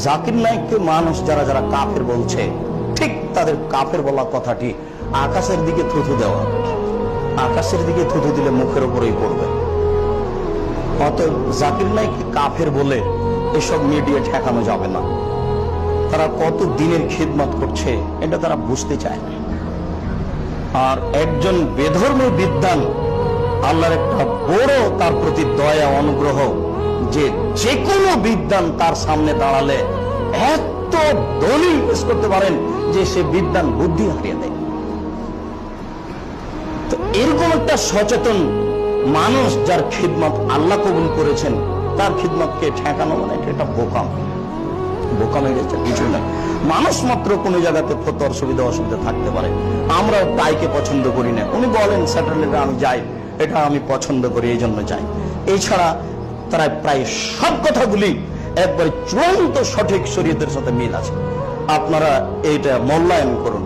জাকির নায়েককে মানুষ যারা যারা কাফের বলছে, ঠিক তাদের কাফের বলা কথাটি আকাশের দিকে থুথু দেওয়া। আকাশের দিকে থুথু দিলে মুখের উপরেই পড়বে। অতএব জাকির নায়েককে কাফের বলে এসব মিডিয়া ঠেকানো যাবে না। তারা কত দিনের খিদমত করছে এটা তারা বুঝতে চায় না। আর একজন বেধর্মী বিদ্বান, আল্লাহর একটা বড় তার প্রতি দয়া অনুগ্রহ যে যে কোনো বিদ্বান তার সামনে দাঁড়ালে এত দলিল পেশ করতে পারেন যে সে বিদ্বান বুদ্ধি হারিয়ে দেয়। তো এরকম একটা সচেতন মানুষ যার খিদমত আল্লাহ কবুল করেছেন, তার খিদমতকে ঠেকানো মানে এটা বোকাম। বোকামে গেছে কিছু না। মানুষ মাত্র কোন জায়গাতে ফতোয়ার সুবিধা অসুবিধা থাকতে পারে, আমরাও তাইকে পছন্দ করি না। উনি বলেন স্যাটেলাইটে আমি যাই, এটা আমি পছন্দ করি, এই জন্য যাই। এছাড়া তারা প্রায় সব কথাগুলি একবারে চূড়ান্ত সঠিক শরীয়তের সাথে মিল আছে। আপনারা এইটা মূল্যায়ন করুন।